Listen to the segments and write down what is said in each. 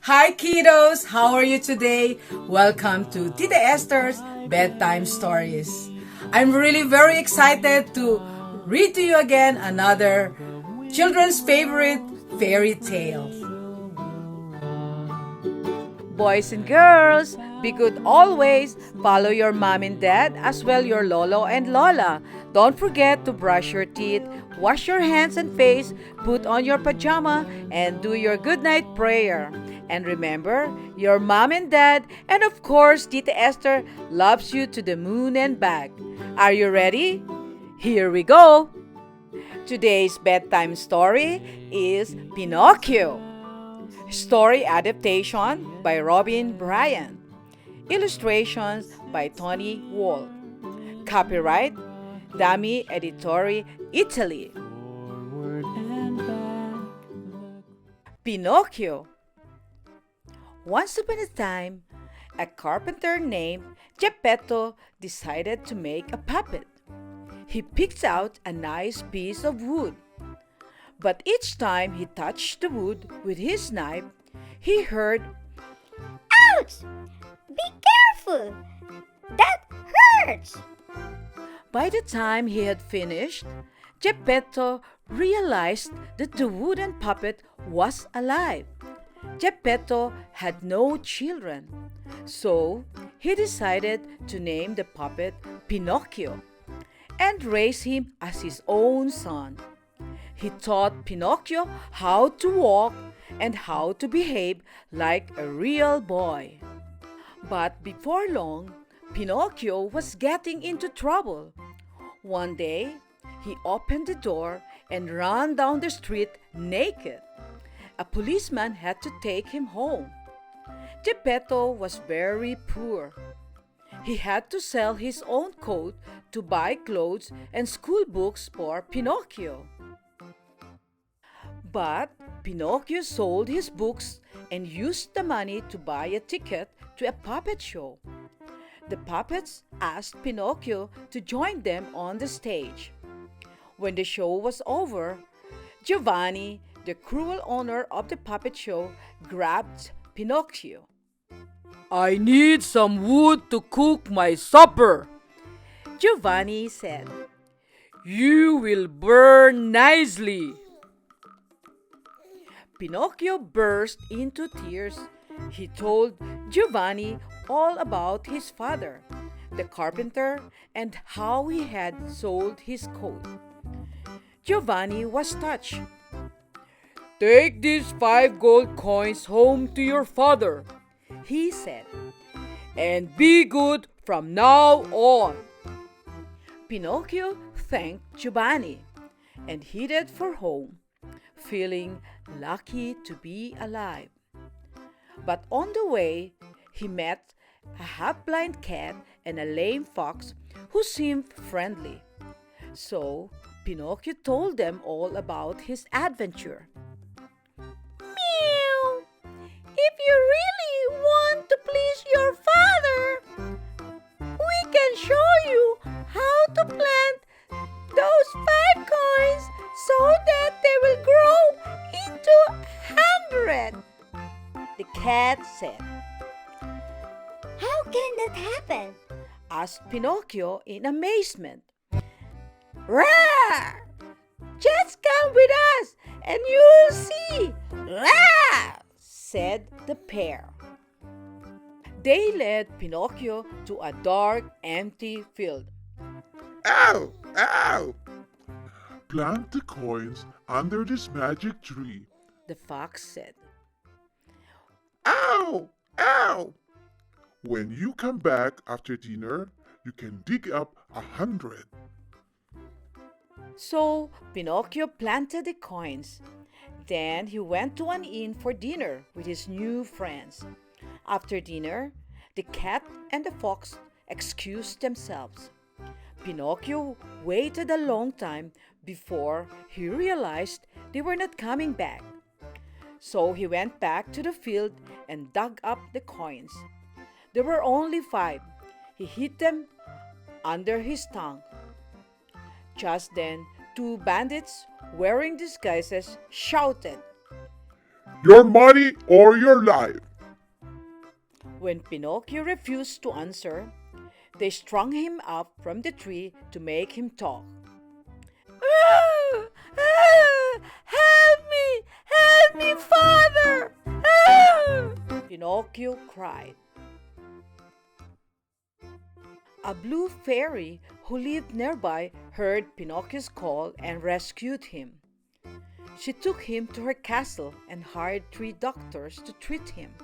Hi kiddos, how are you today? Welcome to Tita Esther's Bedtime Stories. I'm really very excited to read to you again another children's favorite fairy tale. Boys and girls, be good always. Follow your mom and dad as well your lolo and lola. Don't forget to brush your teeth, wash your hands and face, put on your pajama, and do your good night prayer. And remember, your mom and dad, and of course, Tita Esther loves you to the moon and back. Are you ready? Here we go. Today's bedtime story is Pinocchio. Story adaptation by Robyn Bryant. Illustrations by Tony Wall. Copyright Dami Editori, Italy. Pinocchio. Once upon a time, a carpenter named Geppetto decided to make a puppet. He picked out a nice piece of wood. But each time he touched the wood with his knife, he heard, Ouch! Be careful! That hurts! By the time he had finished, Geppetto realized that the wooden puppet was alive. Geppetto had no children, so he decided to name the puppet Pinocchio and raise him as his own son. He taught Pinocchio how to walk and how to behave like a real boy. But before long, Pinocchio was getting into trouble. One day, he opened the door and ran down the street naked. A policeman had to take him home. Geppetto was very poor. He had to sell his own coat to buy clothes and school books for Pinocchio. But Pinocchio sold his books and used the money to buy a ticket to a puppet show. The puppets asked Pinocchio to join them on the stage. When the show was over, Giovanni, the cruel owner of the puppet show, grabbed Pinocchio. I need some wood to cook my supper, Giovanni said. You will burn nicely. Pinocchio burst into tears. He told Giovanni all about his father, the carpenter, and how he had sold his coat. Giovanni was touched. Take these 5 gold coins home to your father, He said. and be good from now on. Pinocchio thanked Giovanni and headed for home, feeling lucky to be alive. But on the way, he met a half-blind cat and a lame fox who seemed friendly. So Pinocchio told them all about his adventure. Meow! If you really want to please your father, we can show you how to plant those 5 coins so that they will grow into 100. The cat said. How can that happen? Asked Pinocchio in amazement. Rawr! Just come with us and you'll see. Rawr! Said the pair. They led Pinocchio to a dark, empty field. Ow! Ow! Plant the coins under this magic tree. The fox said. Ow! Ow! When you come back after dinner, you can dig up 100. So Pinocchio planted the coins. Then he went to an inn for dinner with his new friends. After dinner, the cat and the fox excused themselves. Pinocchio waited a long time before he realized they were not coming back. So he went back to the field and dug up the coins. There were only 5. He hid them under his tongue. Just then, 2 bandits wearing disguises shouted, Your money or your life. When Pinocchio refused to answer, they strung him up from the tree to make him talk. Ah! Ah! Help me, Father! Ah! Pinocchio cried. A blue fairy who lived nearby heard Pinocchio's call and rescued him. She took him to her castle and hired 3 doctors to treat him.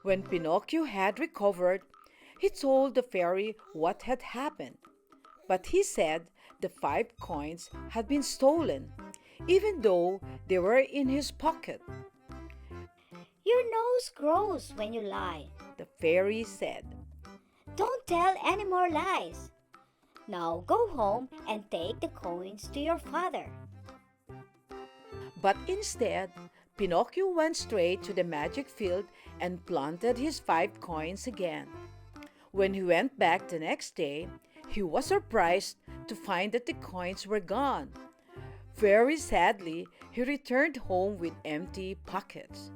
When Pinocchio had recovered, he told the fairy what had happened. But he said the 5 coins had been stolen, even though they were in his pocket. Your nose grows when you lie. The fairy said. Don't tell any more lies. Now go home and take the coins to your father. But instead, Pinocchio went straight to the magic field and planted his 5 coins again. When he went back the next day, he was surprised to find that the coins were gone. Very sadly, he returned home with empty pockets.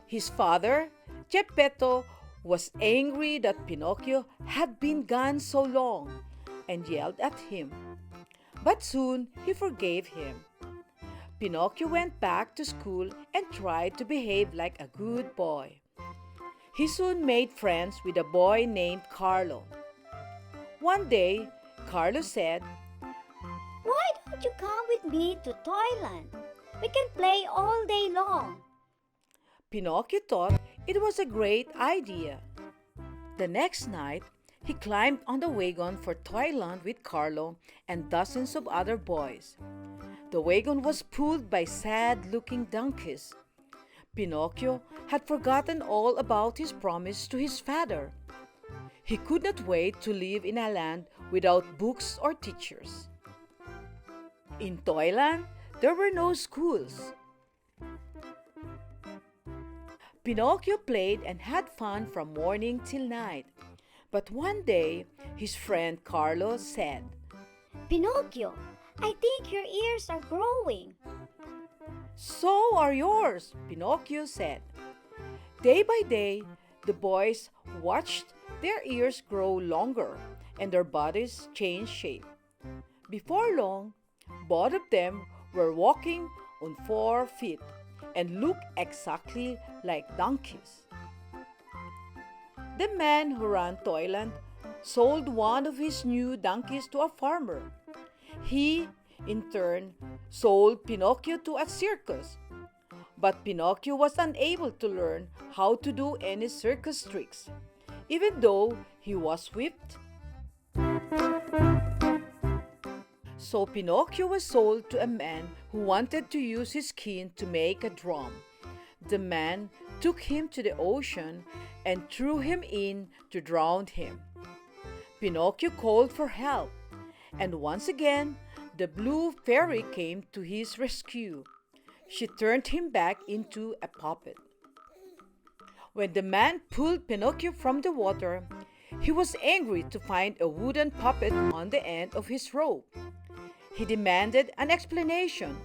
His father, Jaypee, was angry that Pinocchio had been gone so long and yelled at him. But soon he forgave him. Pinocchio went back to school and tried to behave like a good boy. He soon made friends with a boy named Carlo. One day, Carlo said, Why don't you come with me to Toyland? We can play all day long. Pinocchio thought it was a great idea. The next night, he climbed on the wagon for Toyland with Carlo and dozens of other boys. The wagon was pulled by sad-looking donkeys. Pinocchio had forgotten all about his promise to his father. He could not wait to live in a land without books or teachers. In Toyland, there were no schools. Pinocchio played and had fun from morning till night. But one day, his friend Carlos said, Pinocchio, I think your ears are growing. So are yours, Pinocchio said. Day by day, the boys watched their ears grow longer and their bodies change shape. Before long, both of them were walking on 4 feet and looked exactly like donkeys. The man who ran Toyland sold one of his new donkeys to a farmer. He, in turn, sold Pinocchio to a circus. But Pinocchio was unable to learn how to do any circus tricks, even though he was whipped. So Pinocchio was sold to a man who wanted to use his skin to make a drum. The man took him to the ocean and threw him in to drown him. Pinocchio called for help, and once again, the blue fairy came to his rescue. She turned him back into a puppet. When the man pulled Pinocchio from the water, he was angry to find a wooden puppet on the end of his rope. He demanded an explanation,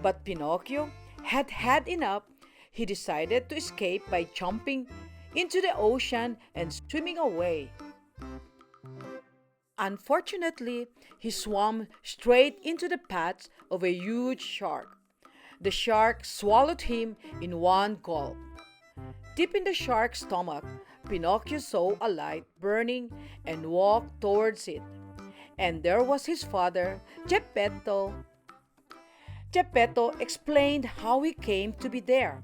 but Pinocchio had had enough. He decided to escape by jumping into the ocean and swimming away. Unfortunately, he swam straight into the path of a huge shark. The shark swallowed him in one gulp. Deep in the shark's stomach, Pinocchio saw a light burning and walked towards it. And there was his father, Jaypee. Jaypee explained how he came to be there.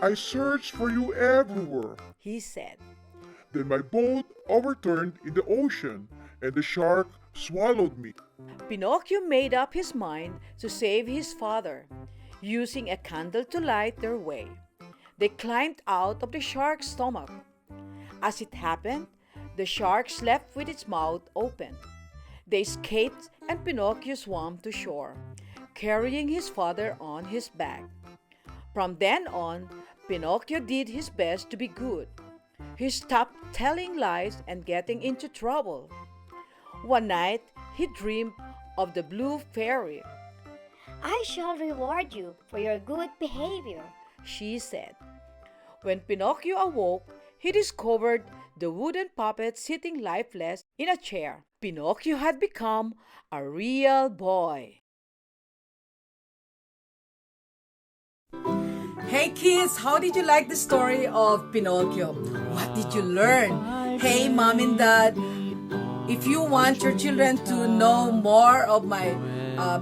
I searched for you everywhere. He said, Then my boat overturned in the ocean and the shark swallowed me. Pinocchio made up his mind to save his father, using a candle to light their way. They climbed out of the shark's stomach. As it happened, the shark slept with its mouth open. They escaped and Pinocchio swam to shore, carrying his father on his back. From then on, Pinocchio did his best to be good. He stopped telling lies and getting into trouble. One night, he dreamed of the blue fairy. I shall reward you for your good behavior, she said. When Pinocchio awoke, he discovered the wooden puppet sitting lifeless in a chair. Pinocchio had become a real boy. Hey kids, how did you like the story of Pinocchio? What did you learn? Hey mom and dad, if you want your children to know more of my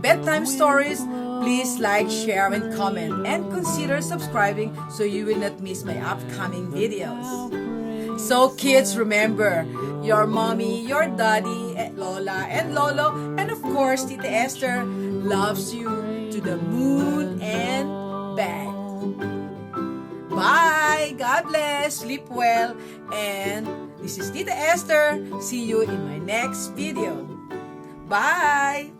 bedtime stories, please like, share, and comment. And consider subscribing so you will not miss my upcoming videos. So kids, remember, your mommy, your daddy, Lola, and Lolo, and of course, Tita Esther loves you to the moon and back. Bye! God bless! Sleep well! And this is Tita Esther. See you in my next video. Bye!